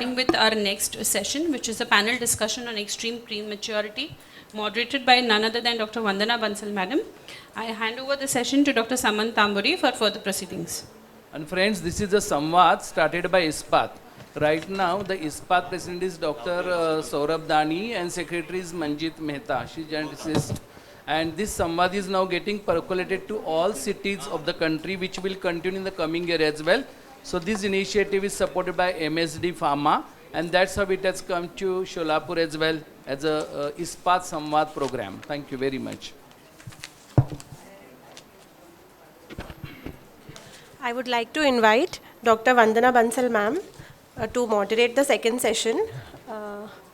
With our next session, which is a panel discussion on extreme prematurity, moderated by none other than Dr. Vandana Bansal, Madam. I hand over the session to Dr. Samant Tamburi for further proceedings. And friends, this is a Samvad started by ISPAT. Right now, the ISPAT president is Dr. Saurabh Dani and secretary is Manjit Mehta. She joint assist. And this Samvad is now getting percolated to all cities of the country, which will continue in the coming year as well. So this initiative is supported by MSD Pharma, and that's how it has come to Sholapur as well as a ISPAT Samvad program. Thank you very much. I would like to invite Dr. Vandana Bansal ma'am to moderate the second session.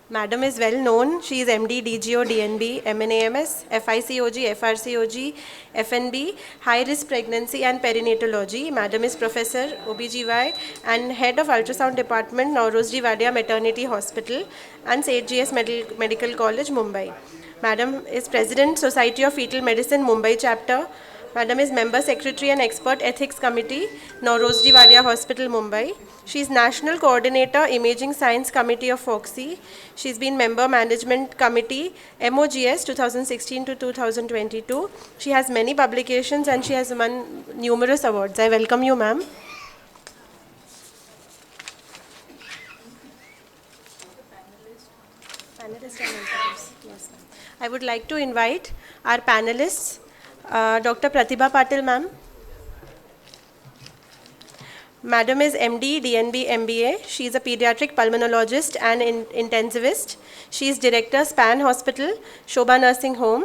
Madam is well known. She is MD, DGO, DNB, MNAMS, FICOG, FRCOG, FNB, high risk pregnancy and perinatology. Madam is Professor OBGY and Head of Ultrasound Department, Nauroji Wadia Maternity Hospital and Seth GS Medical College, Mumbai. Madam is President, Society of Fetal Medicine, Mumbai chapter. Madam is Member Secretary and Expert Ethics Committee, Nauroji Wadia Hospital, Mumbai. She is National Coordinator, Imaging Science Committee of FOXI. She's been Member Management Committee, MOGS 2016 to 2022. She has many publications and she has won numerous awards. I welcome you, ma'am. Yes, I would like to invite our panelists, Dr. Pratibha Patil, ma'am. Madam is MD, DNB, MBA. She is a pediatric pulmonologist and intensivist. She is Director, SPAN Hospital, Shobha Nursing Home.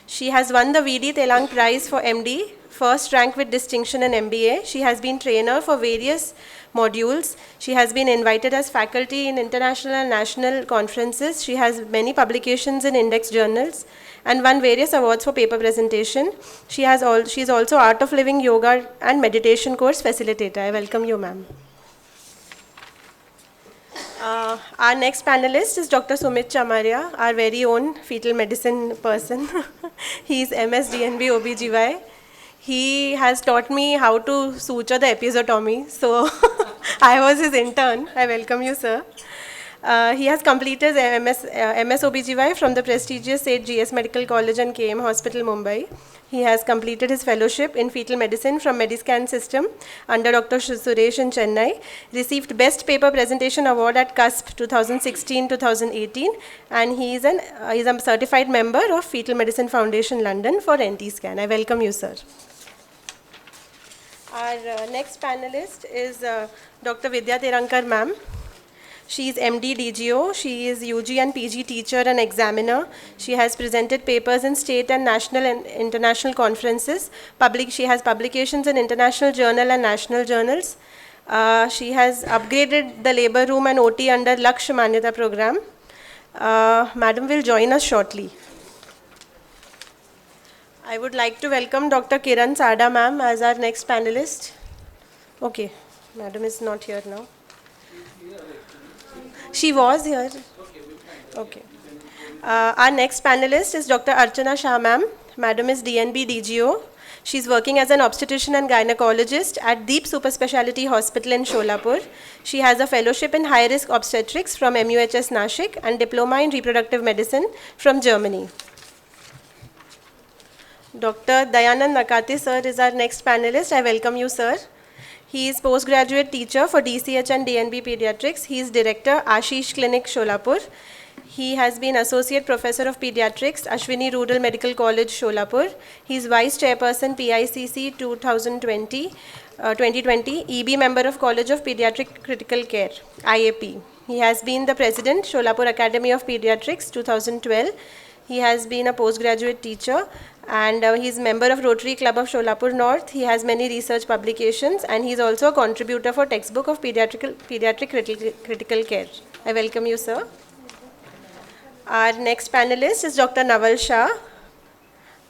She has won the VD Telang Prize for MD, first rank with distinction in MBA. She has been trainer for various modules. She has been invited as faculty in international and national conferences. She has many publications in index journals and won various awards for paper presentation. She is also Art of Living Yoga and Meditation course facilitator. I welcome you, ma'am. Our next panelist is Dr. Sumit Chamaria, our very own fetal medicine person. He is MS DNB OBGY. He has taught me how to suture the episiotomy, so I was his intern. I welcome you, sir. He has completed MS OBGY from the prestigious Seth GS Medical College and KM Hospital, Mumbai. He has completed his fellowship in fetal medicine from Mediscan System under Dr. Suresh in Chennai, received Best Paper Presentation Award at CUSP 2016-2018, and he is a certified member of Fetal Medicine Foundation, London for NT-scan. I welcome you, sir. Our next panelist is Dr. Vidya Terankar, ma'am. She is MD DGO. She is UG and PG teacher and examiner. She has presented papers in state and national and international conferences. She has publications in international journal and national journals. She has upgraded the labor room and OT under Laksh Manyata program. Madam will join us shortly. I would like to welcome Dr. Kiran Sada, ma'am, as our next panelist. Okay, Madam is not here now. She was here. Okay. Our next panelist is Dr. Archana Shah, ma'am. Madam is DNB DGO. She's working as an obstetrician and gynecologist at Deep Super Speciality Hospital in Sholapur. She has a fellowship in high-risk obstetrics from MUHS Nashik and diploma in reproductive medicine from Germany. Dr. Dayanand Nakate, sir, is our next panelist. I welcome you, sir. He is postgraduate teacher for DCH and DNB Pediatrics. He is director, Ashish Clinic, Sholapur. He has been associate professor of pediatrics, Ashwini Rural Medical College, Sholapur. He is vice chairperson, PICC 2020, EB member of College of Pediatric Critical Care, IAP. He has been the president, Sholapur Academy of Pediatrics, 2012. He has been a postgraduate teacher and he is member of Rotary Club of Sholapur North. He has many research publications and he is also a contributor for textbook of pediatric critical care. I welcome you, sir. Our next panelist is Dr. Naval Shah.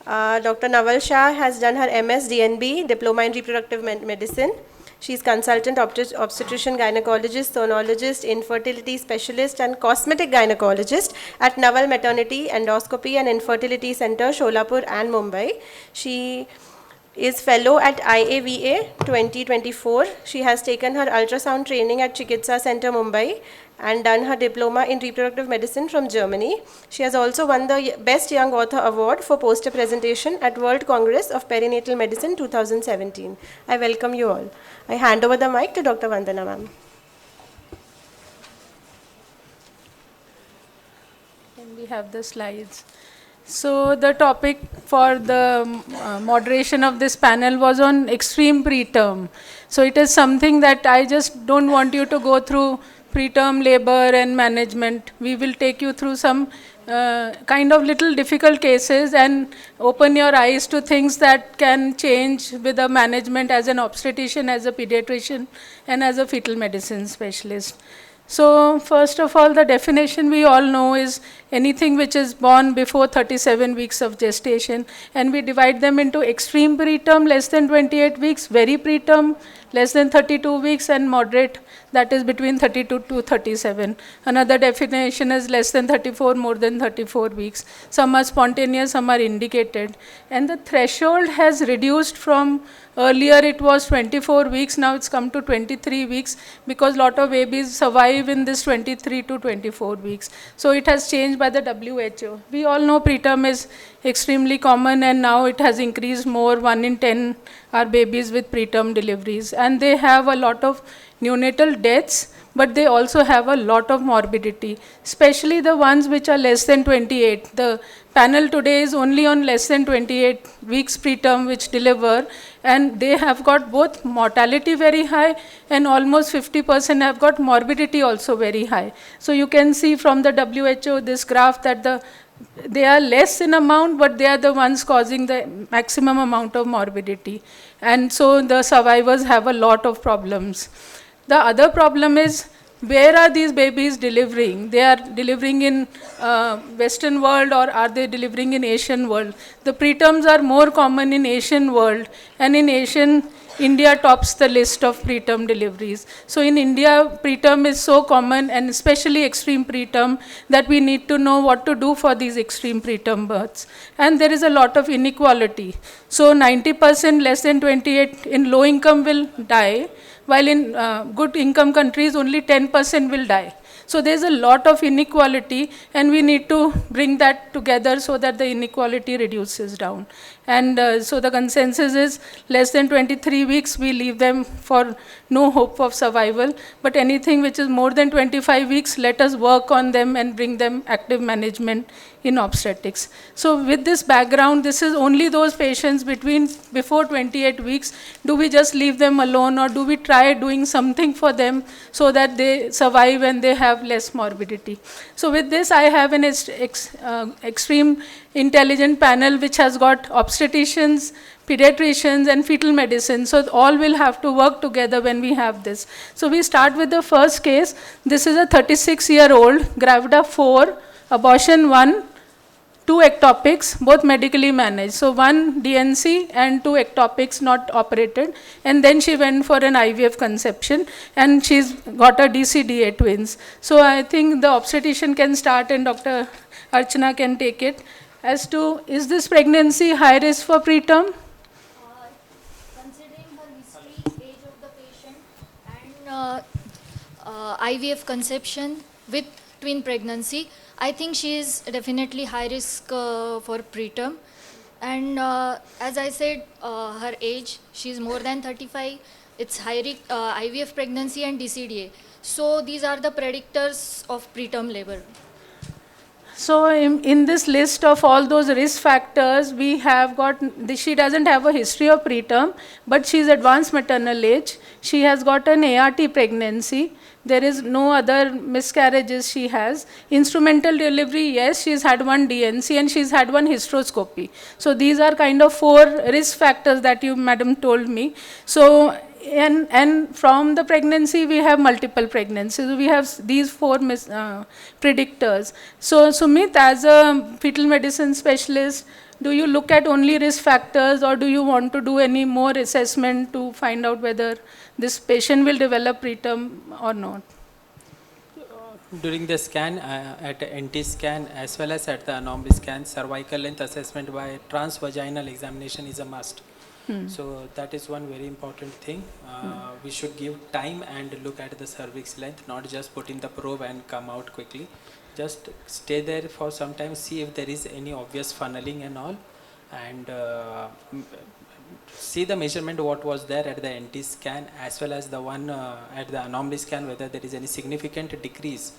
Dr. Naval Shah has done her MS DNB, Diploma in Reproductive Medicine. She is consultant obstetrician, gynecologist, sonologist, infertility specialist, and cosmetic gynecologist at Naval Maternity, Endoscopy and Infertility Center, Sholapur and Mumbai. She is fellow at IAVA 2024. She has taken her ultrasound training at Chikitsa Center, Mumbai, and done her diploma in reproductive medicine from Germany. She has also won the Best Young Author Award for poster presentation at World Congress of Perinatal Medicine 2017. I welcome you all. I hand over the mic to Dr. Vandana ma'am. Can we have the slides? So the topic for the moderation of this panel was on extreme preterm. So it is something that I just don't want you to go through preterm labor and management. We will take you through some kind of little difficult cases and open your eyes to things that can change with the management as an obstetrician, as a pediatrician, and as a fetal medicine specialist. So first of all, the definition we all know is anything which is born before 37 weeks of gestation, and we divide them into extreme preterm, less than 28 weeks, very preterm, less than 32 weeks, and moderate, that is between 32 to 37. Another definition is less than 34, more than 34 weeks. Some are spontaneous, some are indicated. And the threshold has reduced from earlier it was 24 weeks, now it's come to 23 weeks because a lot of babies survive in this 23 to 24 weeks. So it has changed by the WHO. We all know preterm is extremely common and now it has increased more. 1 in 10 are babies with preterm deliveries, and they have a lot of neonatal deaths, but they also have a lot of morbidity, especially the ones which are less than 28. The panel today is only on less than 28 weeks preterm which deliver, and they have got both mortality very high and almost 50% have got morbidity also very high. So you can see from the WHO this graph that they are less in amount, but they are the ones causing the maximum amount of morbidity. And so the survivors have a lot of problems. The other problem is, where are these babies delivering? They are delivering in Western world, or are they delivering in Asian world? The preterms are more common in Asian world, and in Asian, India tops the list of preterm deliveries. So in India, preterm is so common, and especially extreme preterm, that we need to know what to do for these extreme preterm births. And there is a lot of inequality. So 90% less than 28 in low income will die, while in good income countries only 10% will die. So there's a lot of inequality, and we need to bring that together so that the inequality reduces down. And so the consensus is less than 23 weeks, we leave them for no hope of survival. But anything which is more than 25 weeks, let us work on them and bring them active management in obstetrics. So with this background, this is only those patients before 28 weeks. Do we just leave them alone, or do we try doing something for them so that they survive and they have less morbidity? So with this, I have an extreme intelligent panel which has got obstetricians, pediatricians, and fetal medicine. So all will have to work together when we have this. So we start with the first case. This is a 36-year-old, Gravida 4, abortion 1, 2 ectopics, both medically managed. So 1 DNC and 2 ectopics not operated. And then she went for an IVF conception, and she's got a DCDA twins. So I think the obstetrician can start and Dr. Archana can take it. As to, is this pregnancy high risk for preterm? Considering her history, age of the patient, and IVF conception with twin pregnancy, I think she is definitely high risk for preterm. And as I said, her age, she is more than 35. It's high risk IVF pregnancy and DCDA. So these are the predictors of preterm labor. So in this list of all those risk factors, we have got, she doesn't have a history of preterm, but she's advanced maternal age. She has got an ART pregnancy. There is no other miscarriages she has. Instrumental delivery, yes, she's had 1 DNC and she's had 1 hysteroscopy. So these are kind of 4 risk factors that you, madam, told me. So, and from the pregnancy, we have multiple pregnancies. We have these 4 predictors. So Sumit, as a fetal medicine specialist, do you look at only risk factors, or do you want to do any more assessment to find out whether this patient will develop preterm or not? During the scan, at NT scan as well as at the anomb scan, cervical length assessment by transvaginal examination is a must. So that is one very important thing. We should give time and look at the cervix length, not just put in the probe and come out quickly. Just stay there for some time, see if there is any obvious funneling and all, and see the measurement what was there at the NT scan as well as the one at the anomaly scan, whether there is any significant decrease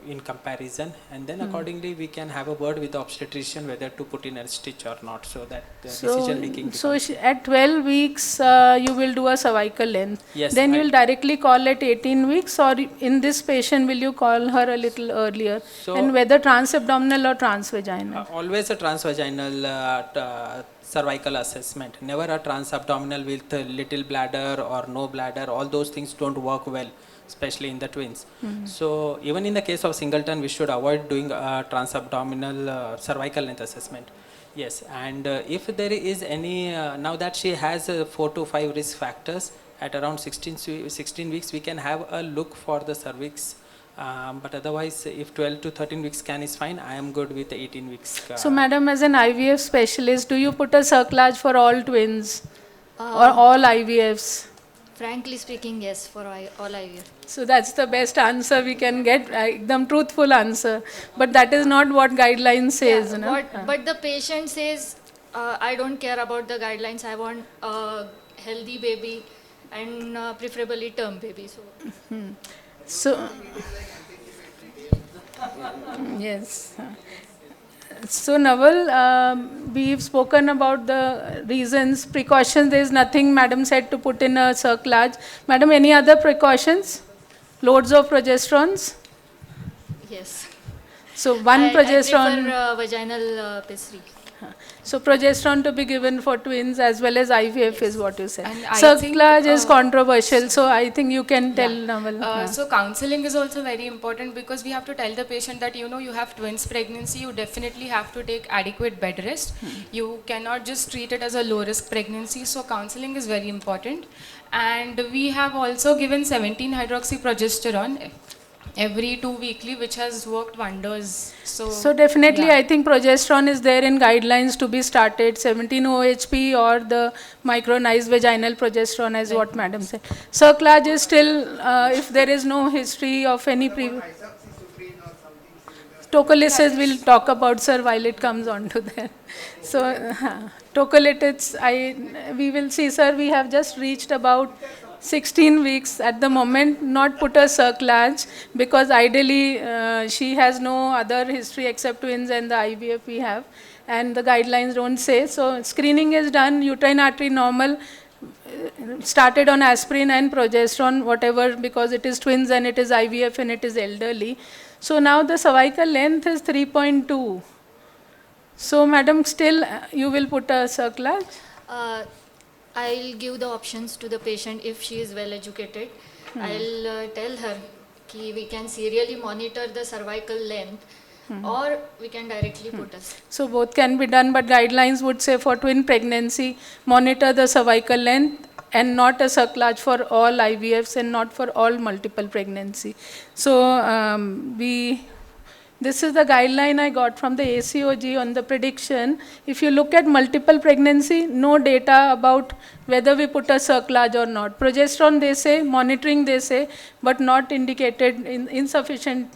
in comparison, and then accordingly we can have a word with the obstetrician whether to put in a stitch or not, so that the decision making becomes. At 12 weeks, you will do a cervical length. Yes, Then you I- will directly call at 18 weeks, or in this patient, will you call her a little earlier? So- And whether transabdominal or transvaginal? Always a transvaginal cervical assessment, never a transabdominal with a little bladder or no bladder. All those things don't work well, especially in the twins. So even in the case of singleton, we should avoid doing a transabdominal cervical length assessment. Yes, and if there is any, now that she has 4 to 5 risk factors, at around 16 weeks, we can have a look for the cervix. But otherwise, if 12 to 13 weeks scan is fine, I am good with 18 weeks. So, madam, as an IVF specialist, do you put a cerclage for all twins or all IVFs? Frankly speaking, yes, for all IVF. So that's the best answer we can get, the truthful answer. But that is not what guidelines says, Yeah, no? but the patient says, I don't care about the guidelines. I want a healthy baby and preferably term baby. So So, yes. So, Naval, we've spoken about the reasons, precautions. There is nothing, madam said, to put in a cerclage. Madam, any other precautions? Loads of progesterones? yes. So, one I progesterone. prefer vaginal pessary. So progesterone to be given for twins as well as IVF is what you said. And I Cerclage think, is controversial, so I think you can tell Naval. So counseling is also very important because we have to tell the patient that you have twins pregnancy, you definitely have to take adequate bed rest. You cannot just treat it as a low risk pregnancy. So counseling is very important. And we have also given 17 hydroxyprogesterone every 2 weekly, which has worked wonders. So definitely yeah. I think progesterone is there in guidelines to be started, 17 OHP or the micronized vaginal progesterone as what madam said. Cerclage is still, if there is no history of any previous. Tocolysis we'll talk about, sir, while it comes on to that. So, tocolytics, we will see, sir, we have just reached about 16 weeks at the moment, not put a cerclage because ideally she has no other history except twins and the IVF we have, and the guidelines don't say. So, screening is done, uterine artery normal, started on aspirin and progesterone, whatever, because it is twins and it is IVF and it is elderly. So now the cervical length is 3.2. So madam, still you will put a cerclage? I'll give the options to the patient if she is well educated. I'll tell her कि we can serially monitor the cervical length or we can directly put us. So both can be done, but guidelines would say for twin pregnancy, monitor the cervical length and not a cerclage for all IVFs and not for all multiple pregnancy. So this is the guideline I got from the ACOG on the prediction. If you look at multiple pregnancy, no data about whether we put a cerclage or not. Progesterone they say, monitoring they say, but not indicated in insufficient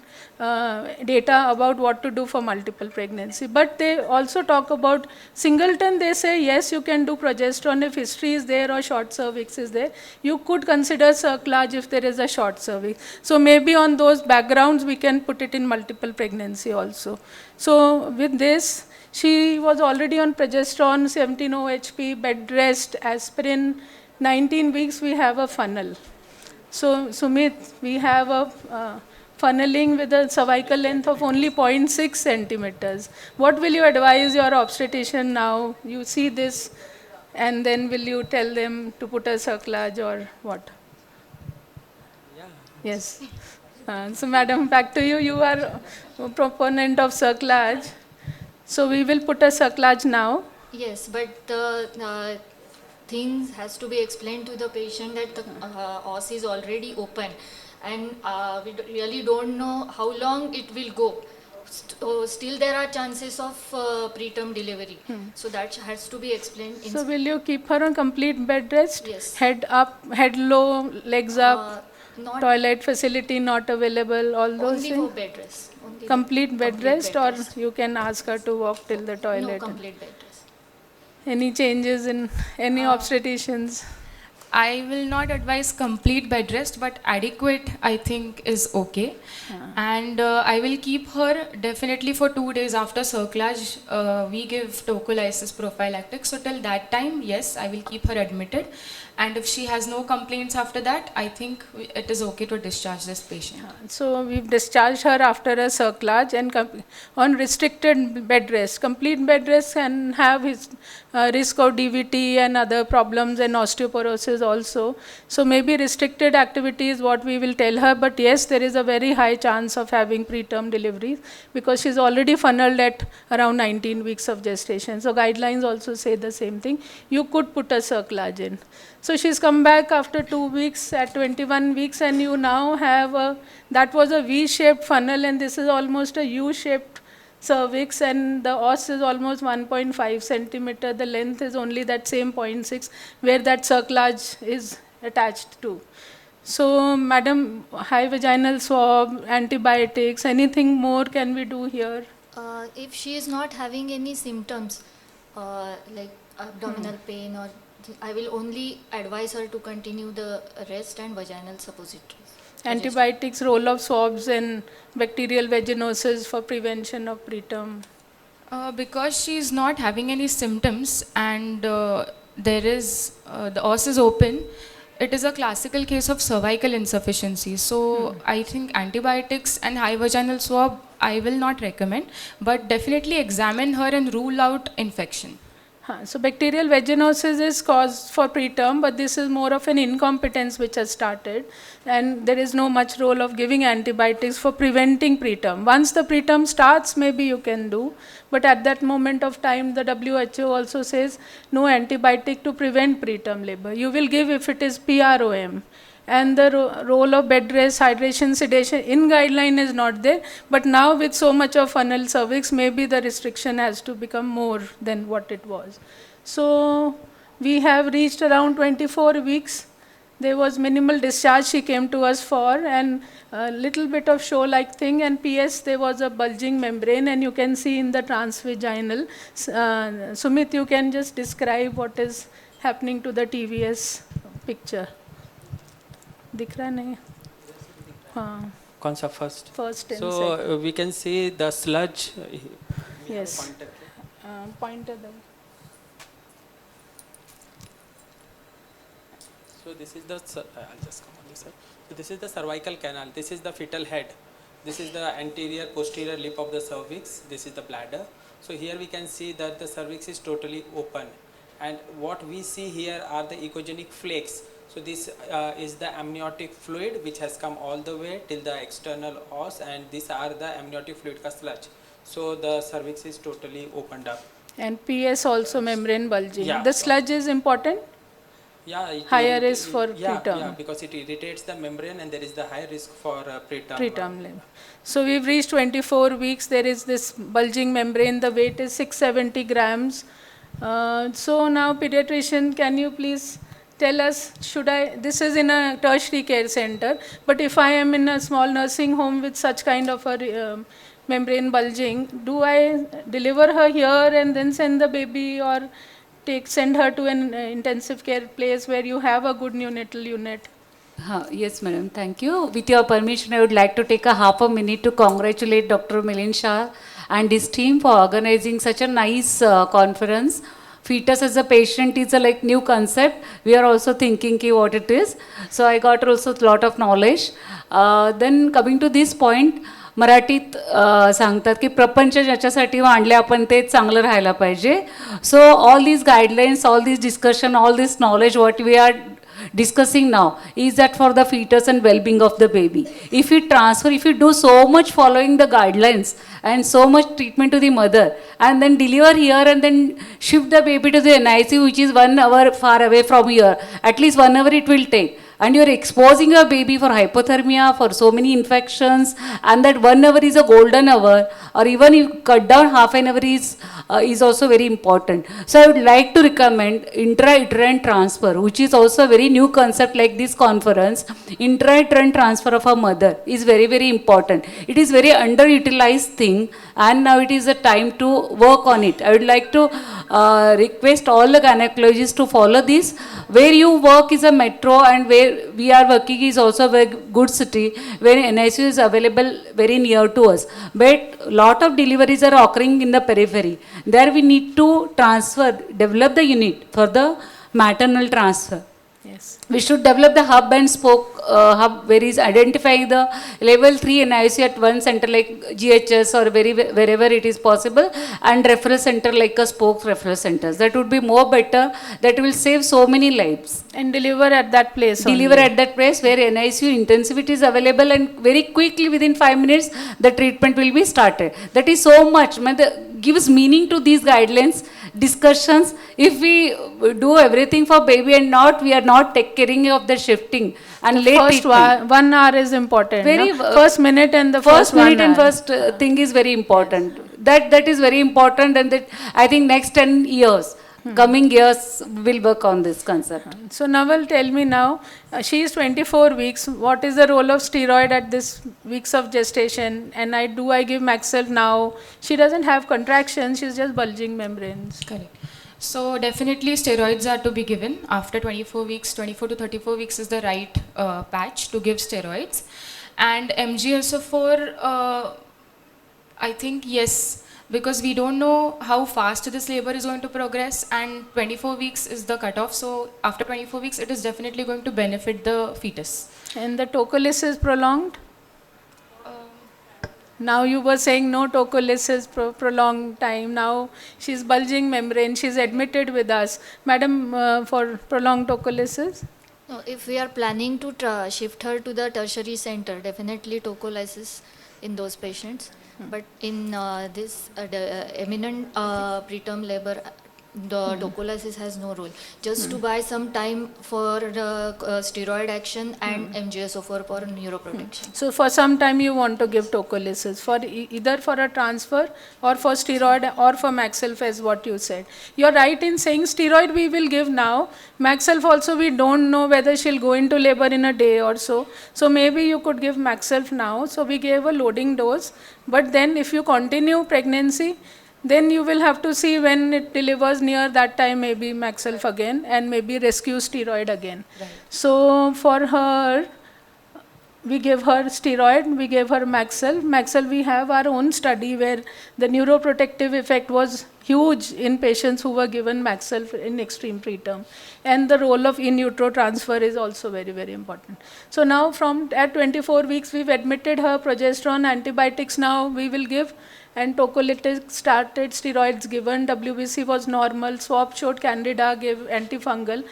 data about what to do for multiple pregnancy. But they also talk about singleton, they say yes, you can do progesterone if history is there or short cervix is there. You could consider cerclage if there is a short cervix. So maybe on those backgrounds we can put it in multiple pregnancy also. So with this, she was already on progesterone, 17 OHP, bed rest, aspirin, 19 weeks we have a funnel. So Sumit, we have a funneling with a cervical length of only 0.6 centimeters. What will you advise your obstetrician now? You see this and then will you tell them to put a cerclage or what? Yeah. Yes. So madam, back to you. You are a proponent of cerclage. So we will put a cerclage now. Yes, but the thing has to be explained to the patient that the os is already open and we really don't know how long it will go. still there are chances of preterm delivery. So that has to be explained. In So will you keep her on complete bed rest? Yes. Head up, head low, legs up, not toilet facility not available, all those only for things? bed rest. Only Complete bed complete rest, bed or rest. you can ask her to walk till the No, toilet? complete bed rest. Any changes in any obstetricians? I will not advise complete bed rest, but adequate I think is okay. And I will keep her definitely for 2 days after circlage. We give tocolysis prophylactic. So till that time, yes, I will keep her admitted. And if she has no complaints after that, I think it is okay to discharge this patient. So we've discharged her after a circlage and on restricted bed rest. Complete bed rest can have his risk of DVT and other problems and osteoporosis also. So maybe restricted activity is what we will tell her. But yes, there is a very high chance of having preterm deliveries because she's already funneled at around 19 weeks of gestation. So guidelines also say the same thing. You could put a circlage in. So she's come back after 2 weeks at 21 weeks, and you now have that was a V-shaped funnel, and this is almost a U-shaped cervix, and the os is almost 1.5 centimeter. The length is only that same 0.6 where that circlage is attached to. So, madam, high vaginal swab, antibiotics, anything more can we do here? If she is not having any symptoms like abdominal pain or I will only advise her to continue the rest and vaginal suppositories. Antibiotics, roll of swabs, and bacterial vaginosis for prevention of preterm. Because she is not having any symptoms and there is the os is open, it is a classical case of cervical insufficiency. So I think antibiotics and high vaginal swab I will not recommend, but definitely examine her and rule out infection. So bacterial vaginosis is caused for preterm, but this is more of an incompetence which has started, and there is no much role of giving antibiotics for preventing preterm. Once the preterm starts, maybe you can do, but at that moment of time, the WHO also says no antibiotic to prevent preterm labor. You will give if it is PROM. And the role of bed rest, hydration, sedation in guideline is not there. But now with so much of funnel cervix, maybe the restriction has to become more than what it was. So we have reached around 24 weeks. There was minimal discharge she came to us for, and a little bit of show-like thing, and PS there was a bulging membrane, and you can see in the transvaginal. Sumit, you can just describe what is happening to the TVS picture. दिख रहा नहीं हाँ कौन सा first? First and So second. we can see the sludge. Yes. Pointer them. So this is the I'll just come on this side. So this is the cervical canal. This is the fetal head. This is the anterior posterior lip of the cervix. This is the bladder. So here we can see that the cervix is totally open, and what we see here are the echogenic flakes. So this is the amniotic fluid which has come all the way till the external os, and these are the amniotic fluid ka sludge. So the cervix is totally opened up. And PS also membrane bulging. Yeah. The sludge is important. Yeah, Higher risk for preterm. Yeah, because it irritates the membrane and there is the high risk for preterm. Preterm labor. So we've reached 24 weeks. There is this bulging membrane. The weight is 670 grams. So now, pediatrician, can you please tell us, this is in a tertiary care center, but if I am in a small nursing home with such kind of a membrane bulging, do I deliver her here and then send the baby, or send her to an intensive care place where you have a good neonatal unit? Yes, madam. Thank you. With your permission, I would like to take a half a minute to congratulate Dr. Milind Shah and his team for organizing such a nice conference. Fetus as a patient is a like new concept. We are also thinking what it is. So I got also a lot of knowledge. Then coming to this point, मराठीत सांगतात की प्रपंच ज्याच्यासाठी मांडले आपण ते चांगलं राहायला पाहिजे. So all these guidelines, all these discussion, all this knowledge what we are discussing now is that for the fetus and well-being of the baby. If you do so much following the guidelines and so much treatment to the mother, and then deliver here and then shift the baby to the NICU, which is 1 hour far away from here, at least 1 hour it will take. and you're exposing your baby for hypothermia, for so many infections, and that 1 hour is a golden hour, or even you cut down half an hour is also very important. So I would like to recommend intra-uterine transfer, which is also a very new concept like this conference. Intra-uterine transfer of a mother is very, very important. It is very underutilized thing, and now it is a time to work on it. I would like to request all the gynecologists to follow this. Where you work is a metro, and where we are working is also a very good city where NICU is available very near to us. But lot of deliveries are occurring in the periphery. There we need to develop the unit for the maternal transfer. Yes. We should develop the hub and spoke hub where is identifying the level 3 NICU at one center like GHS or wherever it is possible, and referral center like a spoke referral centers. That would be more better. That will save so many lives. And deliver at that place. Deliver only. at that place where NICU intensivity is available, and very quickly within 5 minutes the treatment will be started. That is so much. Gives meaning to these guidelines, discussions. If we do everything for baby and we are not taking care of the shifting and late First treatment. 1 hour is important. Very, no? First minute and the First minute 1 and hour. first thing is very important. That is very important, and that I think next 10 years, coming years, will work on this concept. So Naval, tell me now, she is 24 weeks. What is the role of steroid at this weeks of gestation? And I give Maxelf now. She doesn't have contractions. She's just bulging membranes. Correct. So definitely steroids are to be given after 24 weeks. 24 to 34 weeks is the right patch to give steroids. And MGSO4, I think yes, because we don't know how fast this labor is going to progress, and 24 weeks is the cutoff. So after 24 weeks, it is definitely going to benefit the fetus. And the tocolis is prolonged? Now you were saying no tocolis is prolonged time. Now she's bulging membrane. She's admitted with us. Madam, for prolonged tocolysis? No, if we are planning to shift her to the tertiary center, definitely tocolysis in those patients. But in this eminent preterm labor, the tocolysis has no role. Just to buy some time for steroid action and MGSO4 for neuroprotection. So for some time you want to give tocolysis for either for a transfer or for steroid or for Maxelf, as what you said. You're right in saying steroid we will give now. Maxelf also we don't know whether she'll go into labor in a day or so. So maybe you could give Maxelf now. So we gave a loading dose. But then if you continue pregnancy, then you will have to see when it delivers near that time, maybe Maxelf again, and maybe rescue steroid again. Right. So for her, we gave her steroid, we gave her Maxelf. Maxelf, we have our own study where the neuroprotective effect was huge in patients who were given Maxelf in extreme preterm. And the role of in utero transfer is also very, very important. So now at 24 weeks, we've admitted her progesterone, antibiotics now we will give, and tocolytic started, steroids given, WBC was normal, swab showed candida, gave antifungal,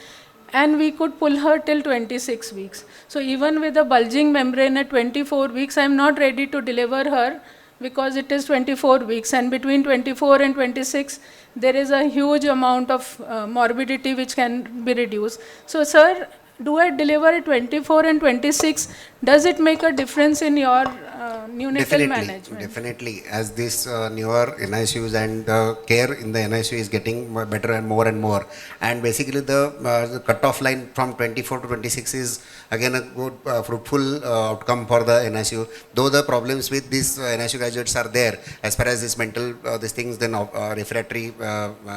and we could pull her till 26 weeks. So even with a bulging membrane at 24 weeks, I am not ready to deliver her because it is 24 weeks, and between 24 and 26, there is a huge amount of morbidity which can be reduced. So sir, do I deliver at 24 and 26? Does it make a difference in your neonatal management? Definitely. As this newer NICUs and care in the NICU is getting better and more, and basically the cutoff line from 24 to 26 is again a good fruitful outcome for the NICU. Though the problems with these NICU graduates are there as far as this mental these things, then refractory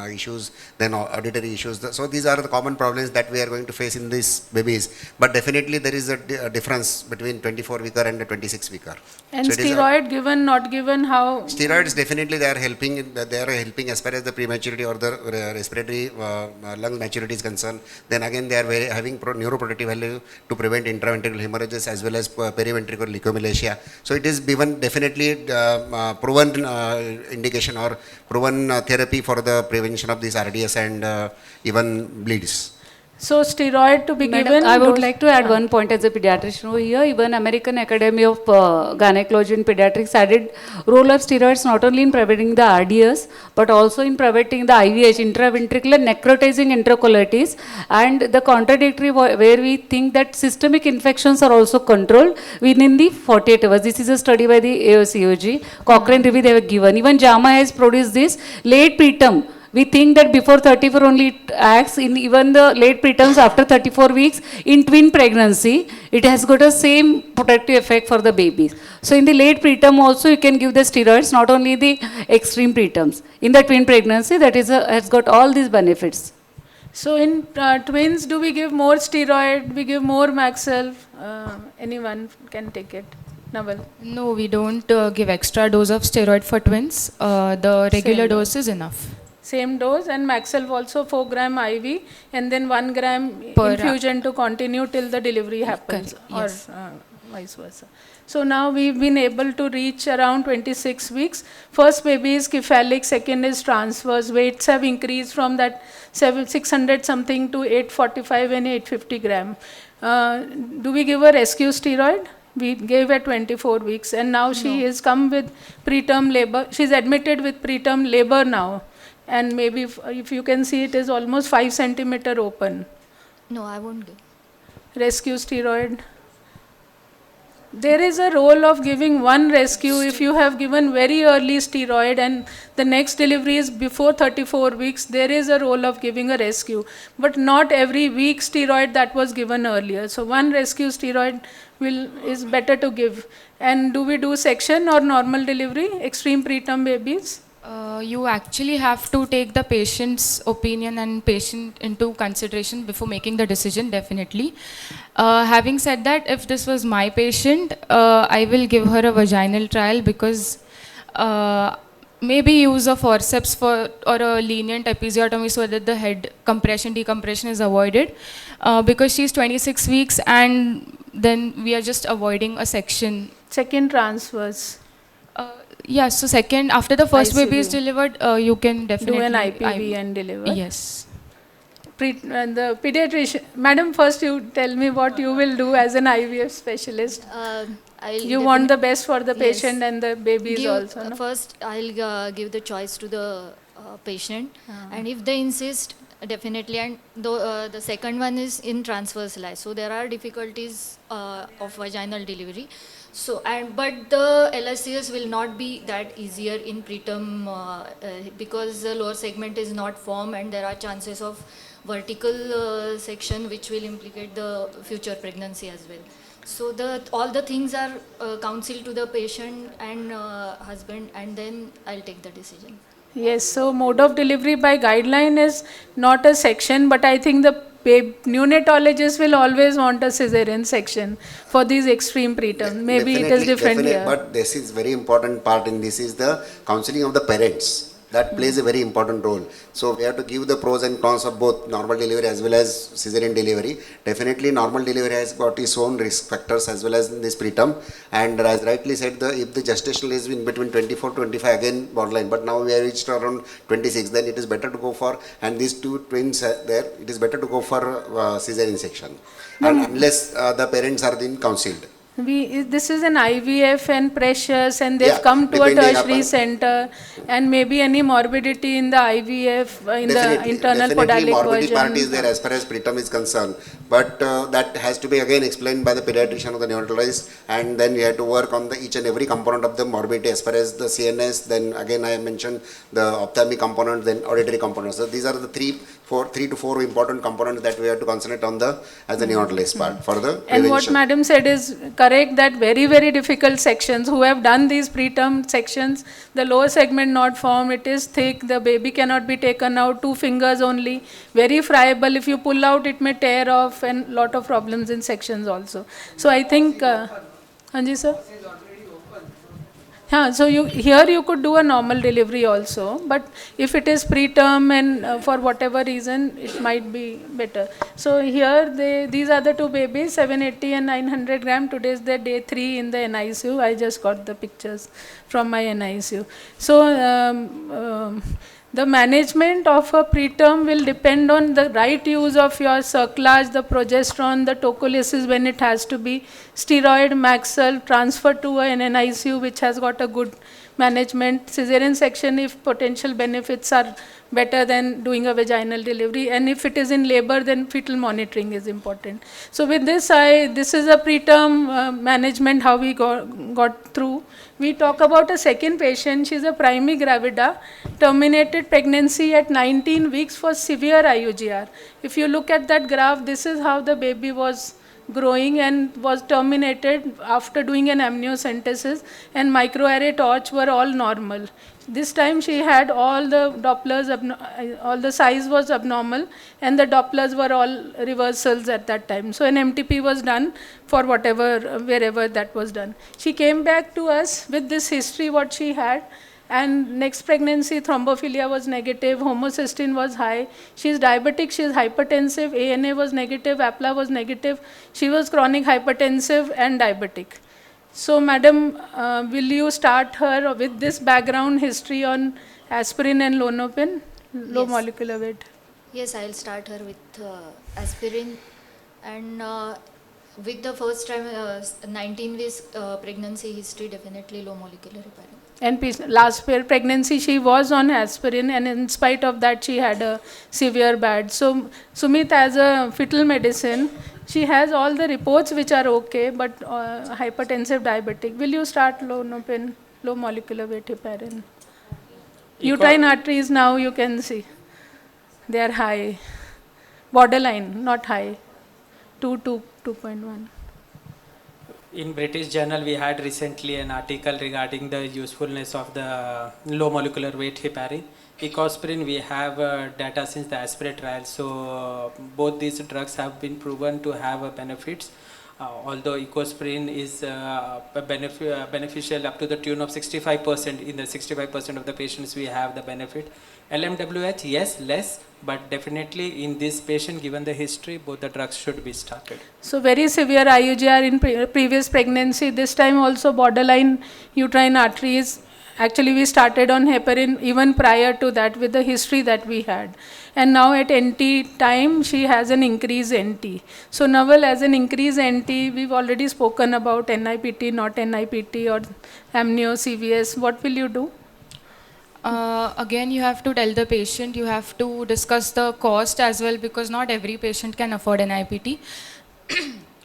issues, then auditory issues. So these are the common problems that we are going to face in these babies. But definitely there is a difference between 24 weeker and a 26 weeker. And So steroid given, not given, how? Steroids definitely they are helping as far as the prematurity or the respiratory lung maturity is concerned. Then again they are having neuroprotective value to prevent intraventricular hemorrhages as well as periventricular leukomalacia. So it is given definitely proven indication or proven therapy for the prevention of these RDS and even bleeds. So steroid to be Madam, given. I would dose- like to add one point as a pediatrician over here. Even American Academy of Gynecology and Pediatrics added role of steroids not only in preventing the RDS but also in preventing the IVH, intraventricular necrotizing enterocolitis, and the contradictory where we think that systemic infections are also controlled within the 48 hours. This is a study by the AOCOG. Cochrane review they have given. Even JAMA has produced this late preterm. We think that before 34 only it acts, in even the late preterms after 34 weeks in twin pregnancy, it has got a same protective effect for the babies. So in the late preterm also you can give the steroids, not only the extreme preterms. In the twin pregnancy that is has got all these benefits. So in twins, do we give more steroid? We give more Maxel? Anyone can take it. Naval. No, we don't give extra dose of steroid for twins. The regular Same dose is enough. Same dose, and Maxel also 4 gram IV and then 1 gram Per infusion to continue till the delivery happens, Correct, yes. or vice versa. So now we've been able to reach around 26 weeks. First baby is cephalic, second is transverse. Weights have increased from that 600 something to 845 and 850 gram. Do we give a rescue steroid? We gave at 24 weeks, and now she has come with preterm labor. She's admitted with preterm labor now. And maybe if you can see, it is almost 5 centimeter open. No, I won't give. Rescue steroid. There is a role of giving one rescue if you have given very early steroid and the next delivery is before 34 weeks, there is a role of giving a rescue. But not every week steroid that was given earlier. So one rescue steroid is better to give. And do we do section or normal delivery? Extreme preterm babies? You actually have to take the patient's opinion and patient into consideration before making the decision, definitely. Having said that, if this was my patient, I will give her a vaginal trial because maybe use a forceps or a lenient episiotomy so that the head compression, decompression is avoided. Because she's 26 weeks and then we are just avoiding a section. Second transverse. Yeah, so second, after the first baby is ICU. delivered, you can definitely... Do an IPV and deliver. Yes. And the pediatrician, madam, first you tell me what you will do as an IVF specialist. You want the best for the patient and the babies also, no? First, I'll give the choice to the patient, and if they insist, definitely. And the second one is in transverse lie. So there are difficulties of vaginal delivery. So but the LSCS will not be that easier in preterm because the lower segment is not formed and there are chances of vertical section which will implicate the future pregnancy as well. So all the things are counseled to the patient and husband, and then I'll take the decision. Yes, so mode of delivery by guideline is not a section, but I think the neonatologist will always want a cesarean section for these extreme preterm. Maybe it is different here. But this is very important part in this is the counseling of the parents. That plays a very important role. So we have to give the pros and cons of both normal delivery as well as cesarean delivery. Definitely normal delivery has got its own risk factors as well as in this preterm. And as rightly said, if the gestational is in between 24 to 25, again borderline. But now we have reached around 26, then it is better to go for, and these two twins there, it is better to go for cesarean section. And unless the parents are then counseled. This is an IVF and precious, and they've come to a depending tertiary upon- center, and maybe any morbidity in the IVF, in the internal Definitely podalic morbidity version. part is there as far as preterm is concerned, but that has to be again explained by the pediatrician or the neonatologist, and then you have to work on each and every component of the morbidity as far as the CNS, then again I have mentioned the ophthalmic component, then auditory components. So these are the three to four important components that we have to concentrate on as the neonatologist part for the And what prevention. madam said is correct, that very, very difficult sections, who have done these preterm sections, the lower segment not formed, it is thick, the baby cannot be taken out, 2 fingers only, very friable, if you pull out it may tear off, and lot of problems in sections also. So I think, Hanji sir? Yeah, so here you could do a normal delivery also, but if it is preterm and for whatever reason, it might be better. So here these are the two babies, 780 and 900 gram. Today is their day 3 in the NICU. I just got the pictures from my NICU. So The management of a preterm will depend on the right use of your cerclage, the progesterone, the tocolysis when it has to be, steroid, Maxel, transfer to an NICU which has got a good management, cesarean section if potential benefits are better than doing a vaginal delivery, and if it is in labor then fetal monitoring is important. So with this, this is a preterm management how we got through. We talk about a second patient. She is a primi gravida, terminated pregnancy at 19 weeks for severe IUGR. If you look at that graph, this is how the baby was growing and was terminated after doing an amniocentesis, and microarray torch were all normal. This time she had all the Dopplers, all the size was abnormal, and the Dopplers were all reversals at that time. So an MTP was done for whatever, wherever that was done. She came back to us with this history what she had, and next pregnancy thrombophilia was negative, homocysteine was high, she is diabetic, she is hypertensive, ANA was negative, APLA was negative, she was chronic hypertensive and diabetic. So madam, will you start her with this background history on aspirin and Lonopin, low Yes. molecular weight? Yes, I'll start her with aspirin, and with the first time 19 weeks pregnancy history, definitely low molecular heparin. And last pregnancy she was on aspirin, and in spite of that she had a severe bad. So Sumit, as a fetal medicine, she has all the reports which are okay, but hypertensive diabetic. Will you start Lonopin, low molecular weight heparin? Uterine arteries now you can see, they are high, borderline, not high, 2.1. In British Journal, we had recently an article regarding the usefulness of the low molecular weight heparin. Ecosprin, we have data since the aspirate trial, so both these drugs have been proven to have benefits. Although ecosprin is beneficial up to the tune of 65%, in the 65% of the patients we have the benefit. LMWH, yes, less, but definitely in this patient, given the history, both the drugs should be started. So very severe IUGR in previous pregnancy, this time also borderline uterine arteries. Actually we started on heparin even prior to that with the history that we had. And now at NT time, she has an increased NT. So Naval, as an increased NT, we've already spoken about NIPT, not NIPT, or amnio, CVS. What will you do? Again, you have to tell the patient, you have to discuss the cost as well, because not every patient can afford an IPT.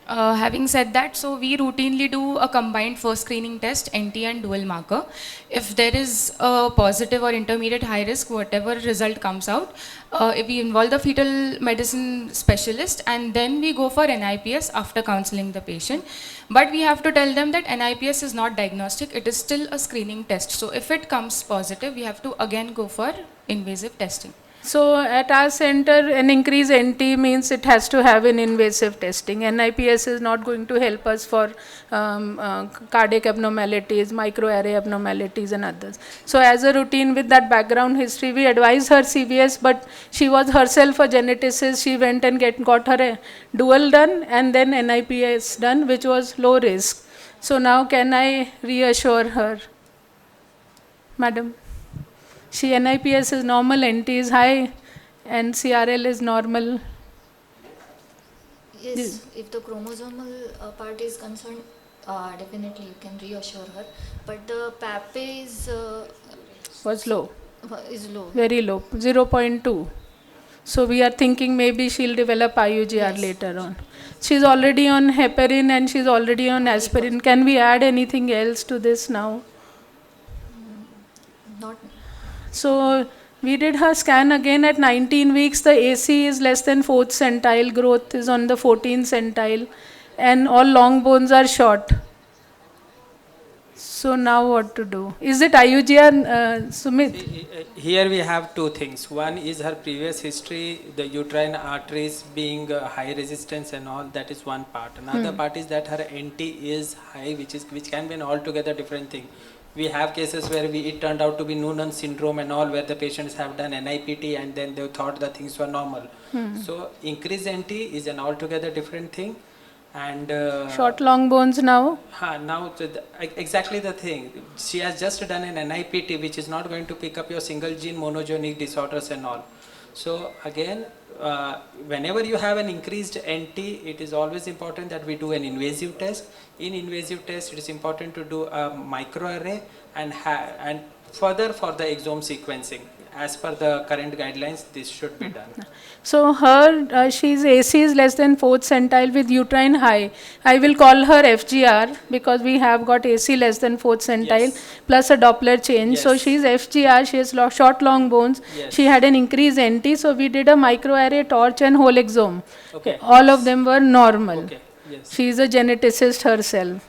Having said that, so we routinely do a combined first screening test, NT and dual marker. If there is a positive or intermediate high risk, whatever result comes out, if we involve the fetal medicine specialist, and then we go for NIPS after counseling the patient. But we have to tell them that NIPS is not diagnostic, it is still a screening test. So if it comes positive, we have to again go for invasive testing. So at our center, an increased NT means it has to have an invasive testing. NIPS is not going to help us for cardiac abnormalities, microarray abnormalities and others. So as a routine with that background history, we advise her CVS, but she was herself a geneticist. She went and got her a dual done and then NIPS done, which was low risk. So now can I reassure her? Madam? She NIPS is normal, NT is high, and CRL is normal. Yes, if the chromosomal part is concerned, definitely you can reassure her. But the PAPE Was low, is low. very low, 0.2. So we are thinking maybe she'll develop IUGR Yes. later on. She's already on heparin and she's already on aspirin. Can we add anything else to this now? Not. So we did her scan again at 19 weeks. The AC is less than 4th centile. Growth is on the 14th centile. And all long bones are short. So now what to do? Is it IUGR, Sumit? Here we have two things. One is her previous history, the uterine arteries being high resistance and all, that is one part. Another part is that her NT is high, which can be an altogether different thing. We have cases where it turned out to be Noonan syndrome and all, where the patients have done NIPT and then they thought the things were normal. So increased NT is an altogether different thing. And Short long bones now. now exactly the thing. She has just done an NIPT, which is not going to pick up your single gene monogenic disorders and all. So again, whenever you have an increased NT, it is always important that we do an invasive test. In invasive test, it is important to do a microarray and further for the exome sequencing. As per the current guidelines, this should be done. So her, she's AC is less than 4th centile with uterine high. I will call her FGR because we have got AC less than 4th centile Yes. plus a Doppler change. So Yes. she's FGR, she has short long bones. Yes. She had an increased NT, so we did a microarray, torch and whole exome. Okay. All of them were normal. Okay. Yes. She is a geneticist herself.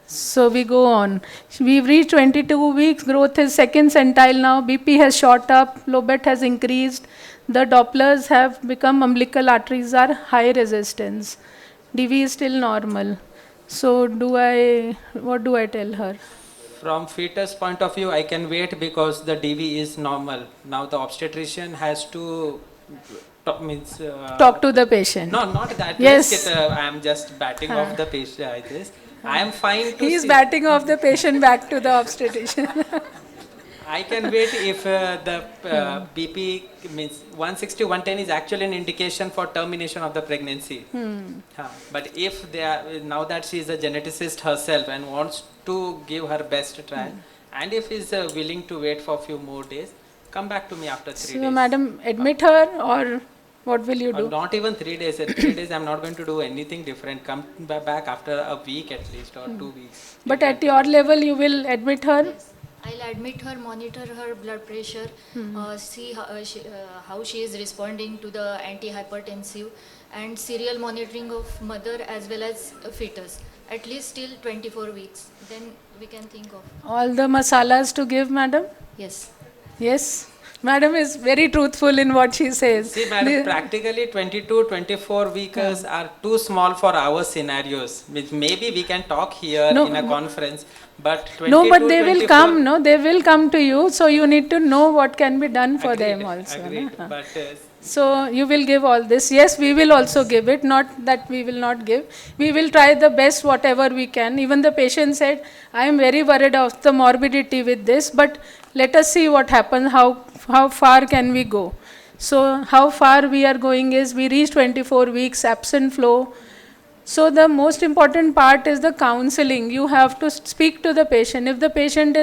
So we go on. We've reached 22 weeks, growth is 2nd centile now, BP has shot up, lobet has increased, the Dopplers have become, umbilical arteries are high resistance. DV is still normal. So what do I tell her? From fetus point of view, I can wait because the DV is normal. Now the obstetrician has to Talk to the patient. No, not that. Yes. I am just batting off the patient. I am fine to He is see. batting off the patient back to the obstetrician. I can wait if the BP means 160, 110 is actually an indication for termination of the pregnancy. But if they are, now that she is a geneticist herself and wants to give her best trial, and if is willing to wait for a few more days, come back to me after 3 So days. madam, admit her or what will you Or do? not even 3 days. At 3 days, I'm not going to do anything different. Come back after a week at least or 2 weeks. But at your level, you will admit her? Yes. I'll admit her, monitor her blood pressure, see how she is responding to the antihypertensive, and serial monitoring of mother as well as fetus, at least till 24 weeks. Then we can think of. All the masalas to give, madam? Yes. Yes. Madam is very truthful in what she says. See, madam, practically 22, 24 weeks are too small for our scenarios. Which maybe we can talk here No, in a conference, but 22, No, but they will 24 come, no? They will come to you, so you need to know what can be done for them also. Agreed. no? But So you will give all this. Yes, we will also give it, not that we will not give. We will try the best whatever we can. Even the patient said, I am very worried of the morbidity with this, but let us see what happens, how far can we go. So how far we are going is, we reach 24 weeks, absent flow. So the most important part is the counseling. You have to speak to the patient. If the patient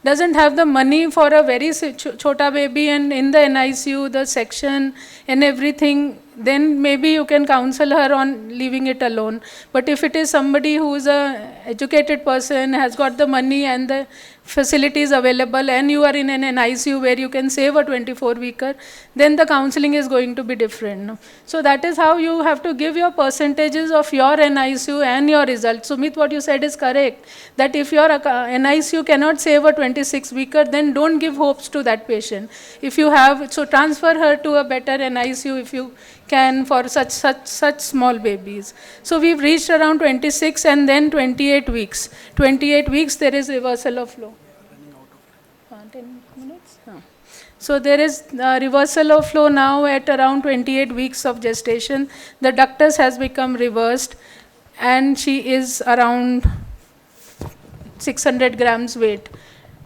doesn't have the money for a very chota baby and in the NICU, the section and everything, then maybe you can counsel her on leaving it alone. But if it is somebody who is a educated person, has got the money and the facilities available, and you are in an NICU where you can save a 24-weeker, then the counseling is going to be different. No? So that is how you have to give your percentages of your NICU and your results. Sumit, what you said is correct, that if your NICU cannot save a 26-weeker, then don't give hopes to that patient. If you have, so transfer her to a better NICU if you can for such small babies. So we've reached around 26 and then 28 weeks. 28 weeks there is reversal of flow. 10 minutes? So there is reversal of flow now at around 28 weeks of gestation. The ductus has become reversed and she is around 600 grams weight.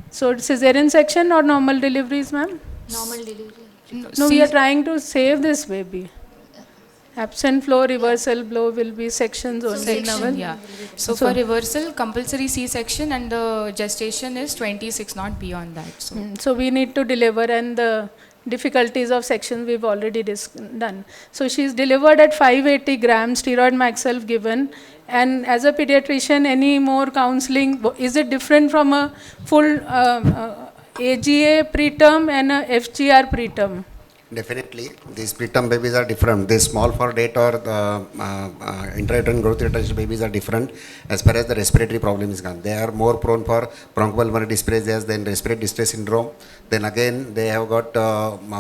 So cesarean section or normal deliveries, ma'am? Normal delivery. No, we are trying to save this baby. Absent flow, reversal flow will be sections only. section, Yeah. So for reversal, compulsory C-section and the gestation is 26, not beyond that. So. So we need to deliver, and the difficulties of section we've already done. So she's delivered at 580 grams, steroid Maxelf given. And as a pediatrician, any more counseling, is it different from a full AGA preterm and a FGR preterm? Definitely, these preterm babies are different. They small for date or the intrauterine growth retarded babies are different as far as the respiratory problem is concerned. They are more prone for bronchopulmonary dysplasias than respiratory distress syndrome. Then again, they have got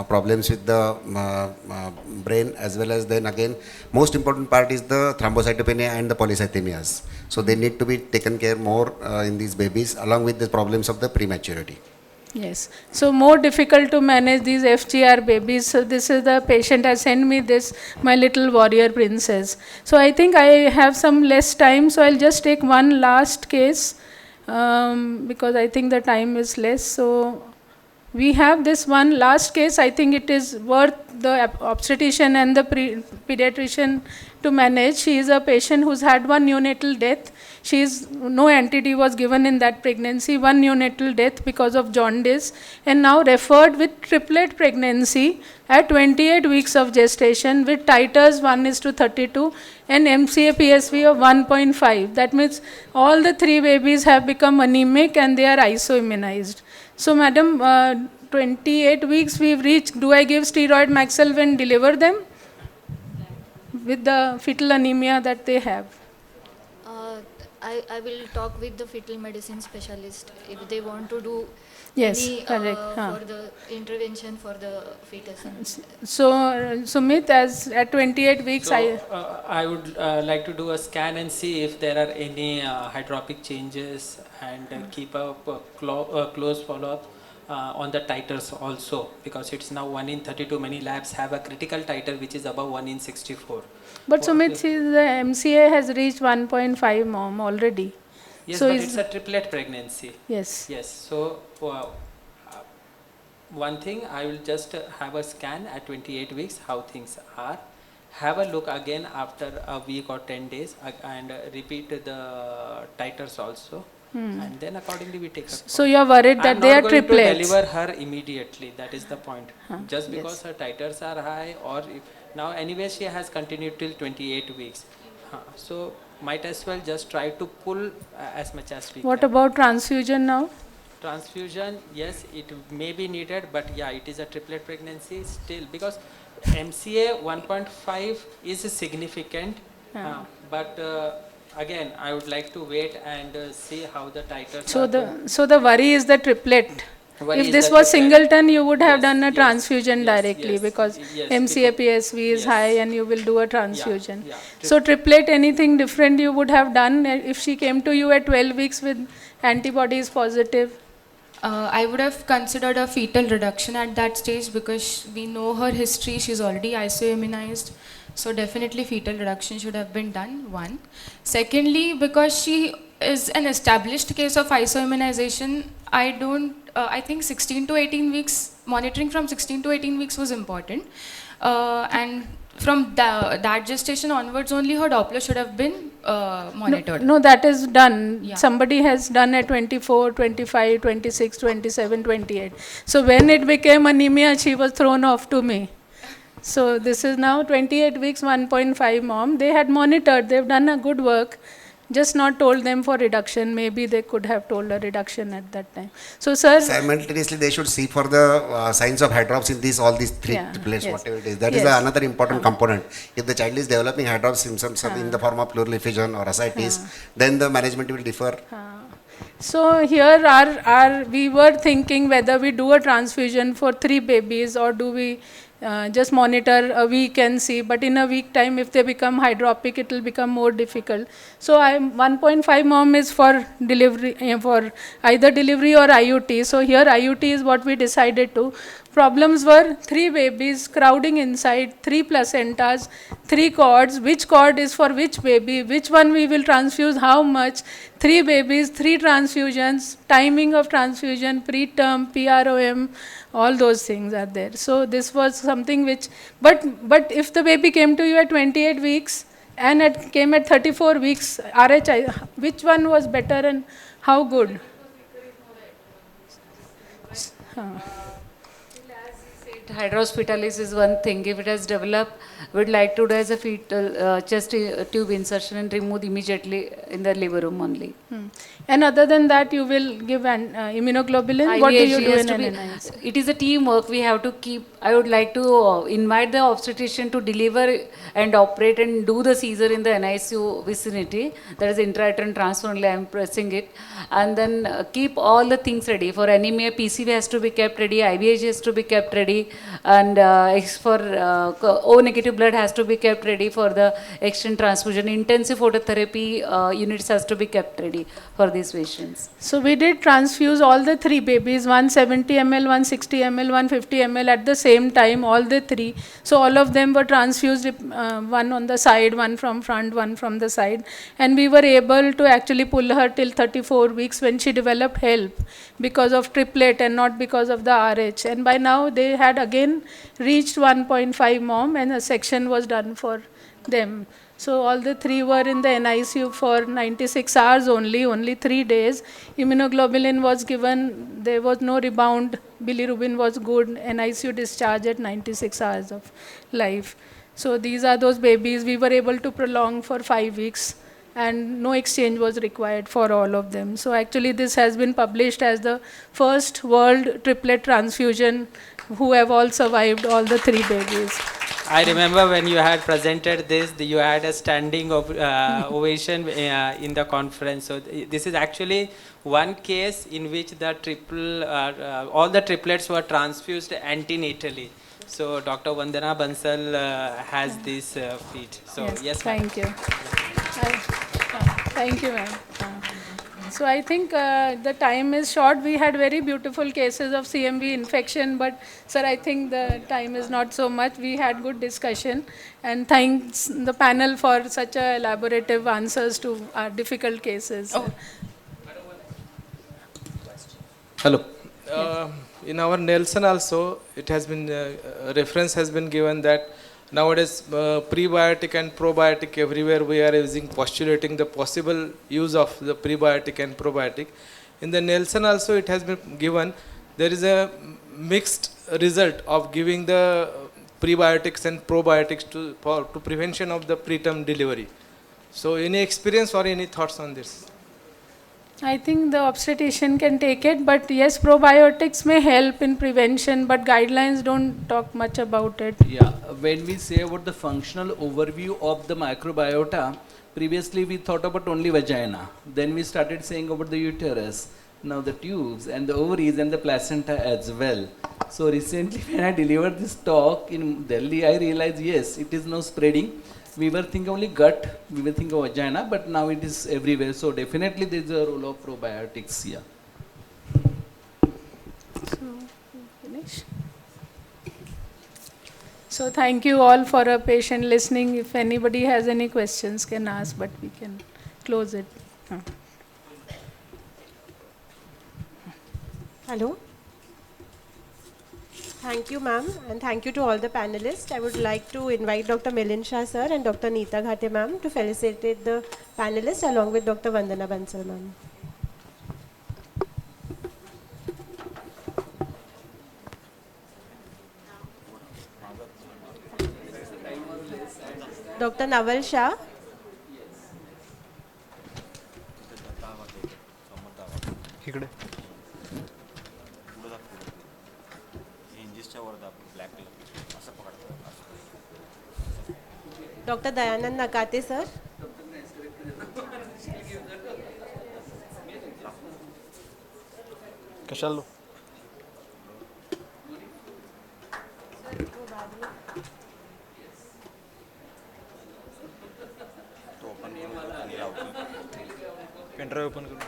problems with the brain, as well as then again, most important part is the thrombocytopenia and the polycythemias. So they need to be taken care more in these babies, along with the problems of the prematurity. Yes. So more difficult to manage these FGR babies. So this is the patient has sent me this, my little warrior princess. So I think I have some less time. So I'll just take one last case because I think the time is less. So we have this one last case. I think it is worth the obstetrician and the pediatrician to manage. She is a patient who's had one neonatal death. No anti-D was given in that pregnancy, one neonatal death because of jaundice, and now referred with triplet pregnancy at 28 weeks of gestation with titers 1:32 and MCA PSV of 1.5. That means all the three babies have become anemic and they are isoimmunized. So, madam, 28 weeks we've reached. Do I give steroid Maxelv and deliver them with the fetal anemia that they have? I will talk with the fetal medicine specialist if they want to do Yes, any correct. for the intervention for the fetus. So, Sumit, as at 28 weeks, So, I would like to do a scan and see if there are any hydropic changes and keep a close follow-up on the titers also, because it's now 1 in 32. Many labs have a critical titer which is above 1 in 64. but Sumit, see, the MCA has reached 1.5 mom already. Yes, So but is- it's a triplet pregnancy. Yes. Yes, so one thing, I will just have a scan at 28 weeks, how things are. Have a look again after a week or 10 days and repeat the titers also. And then accordingly we take a call. So you are worried that I'm they not are going to triplets. deliver her immediately, that is the point. Just because yes. her titers are high, or if, now anyway she has continued till 28 weeks. So might as well just try to pull as much as we What can. about transfusion now? Transfusion, yes, it may be needed, but yeah, it is a triplet pregnancy still, because MCA 1.5 is significant, but again, I would like to wait and see how the titers So are. so the worry is the triplet. Worry If is this the was triplet. singleton, you would have Yes, done a yes, transfusion yes, directly yes, because yes, MCA because- PSV is yes. high and you will do a transfusion. yeah. So triplet, anything different you would have done if she came to you at 12 weeks with antibodies positive? I would have considered a fetal reduction at that stage because we know her history, she's already isoimmunized. So definitely fetal reduction should have been done, one. Secondly, because she is an established case of isoimmunization, I think 16 to 18 weeks, monitoring from 16 to 18 weeks was important. And from that gestation onwards only her Doppler should have been monitored. No, that is done. Yeah. Somebody has done at 24, 25, 26, 27, 28. So when it became anemia, she was thrown off to me. So this is now 28 weeks, 1.5 mom. They had monitored, they've done a good work, just not told them for reduction. Maybe they could have told a reduction at that time. So sir, Simultaneously, they should see for the signs of hydrops in all these three Yeah, triplets, yes. whatever it is. That is Yes. another important component. If the child is developing hydrop symptoms in the form of pleural effusion or ascites, then the management will differ. so here we were thinking whether we do a transfusion for 3 babies or do we just monitor a week and see, but in a week time if they become hydropic it will become more difficult. So 1.5 mom is for delivery, for either delivery or IUT. So here IUT is what we decided to. Problems were 3 babies crowding inside, 3 placentas, 3 cords, which cord is for which baby, which one we will transfuse, how much, 3 babies, 3 transfusions, timing of transfusion, preterm, PROM, all those things are there. So this was something which, but if the baby came to you at 28 weeks and came at 34 weeks, RHI, which one was better and how good? Hydrospitalis is one thing. If it has developed, we would like to do as a fetal chest tube insertion and remove immediately in the liver room only. And other than that, you will give an immunoglobulin. What do you IVIG do has in to an be- NIS? It is a teamwork. We have to keep. I would like to invite the obstetrician to deliver and operate and do the Caesar in the NICU vicinity. That is intrauterine transfer only. I am pressing it, and then keep all the things ready for anemia. PCV has to be kept ready. IVIG has to be kept ready. and O negative blood has to be kept ready for the extend transfusion. Intensive phototherapy units has to be kept ready for these patients. So we did transfuse all the 3 babies, 170 ml, 160 ml, 150 ml at the same time, all the 3. So all of them were transfused, one on the side, one from front, one from the side. And we were able to actually pull her till 34 weeks when she developed HELP because of triplet and not because of the RH. And by now they had again reached 1.5 mom and a section was done for them. So all the 3 were in the NICU for 96 hours only 3 days. Immunoglobulin was given, there was no rebound, bilirubin was good, NICU discharge at 96 hours of life. So these are those babies we were able to prolong for 5 weeks and no exchange was required for all of them. So actually this has been published as the first world triplet transfusion who have all survived all the 3 babies. I remember when you had presented this, you had a standing ovation in the conference. So this is actually one case in which the all the triplets were transfused antenatally. So Dr. Vandana Bansal has this feat. So yes, thank you. Thank you, ma'am. So I think the time is short. We had very beautiful cases of CMV infection, but sir, I think the time is not so much. We had good discussion, and thanks the panel for such a elaborative answers to our difficult cases. Oh. Hello. In our Nelson also, it has been reference has been given that nowadays prebiotic and probiotic everywhere we are using, postulating the possible use of the prebiotic and probiotic. In the Nelson also it has been given there is a mixed result of giving the prebiotics and probiotics to prevention of the preterm delivery. So any experience or any thoughts on this? I think the obstetrician can take it, but yes, probiotics may help in prevention, but guidelines don't talk much about it. Yeah, when we say about the functional overview of the microbiota, previously we thought about only vagina. Then we started saying about the uterus, now the tubes and the ovaries and the placenta as well. So recently when I delivered this talk in Delhi, I realized yes, it is now spreading. We were thinking only gut, we were thinking vagina, but now it is everywhere. So definitely there is a role of probiotics here. So, finish. So thank you all for a patient listening. If anybody has any questions, can ask, but we can close it. Hello. Thank you, ma'am, and thank you to all the panelists. I would like to invite Dr. Milind Shah, sir, and Dr. Neeta Ghate, ma'am, to felicitate the panelists along with Dr. Vandana Bansal, ma'am. Dr. Naval Shah. Dr. Dayanand Nakate, sir. कशाला pen drive open करो.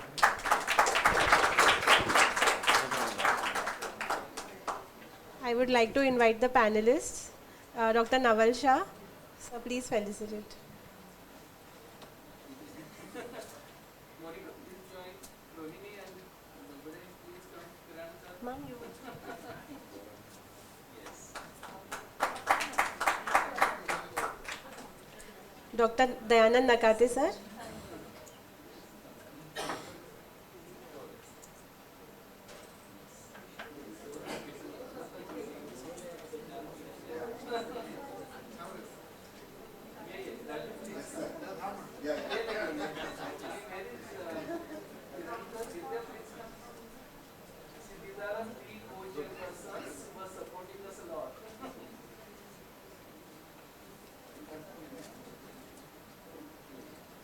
I would like to invite the panelists. Dr. Naval Shah, sir, please felicitate. Ma'am, you Dr. Dayanand Nakate, sir.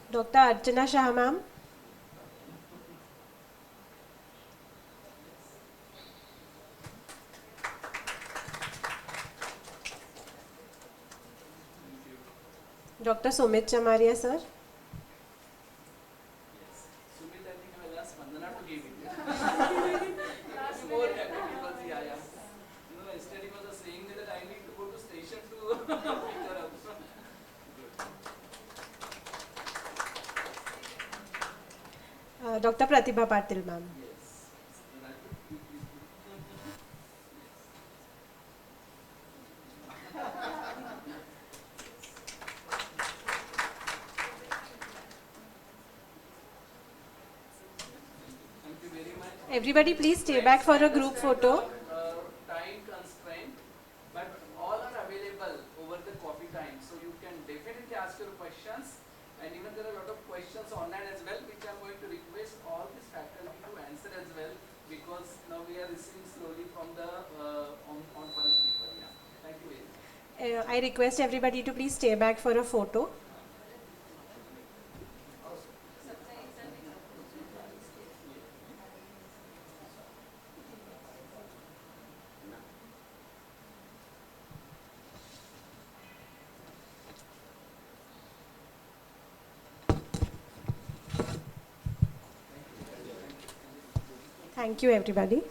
Dr. Archana Shah, ma'am. Dr. Sumit Chamaria, sir. Sumit, I think I will ask Vandana to give it. More happy because, yeah. You know, yesterday was saying that I need to go to station to pick her up. Dr. Pratibha Patil, ma'am. Thank you very much. Everybody please stay back for a group photo. Time constraint, but all are available over the coffee time. So you can definitely ask your questions, and even there are a lot of questions online as well, which I'm going to request all this faculty to answer as well, because now we are receiving slowly from the conference people. Yeah. Thank you very much. I request everybody to please stay back for a photo. Thank you, everybody.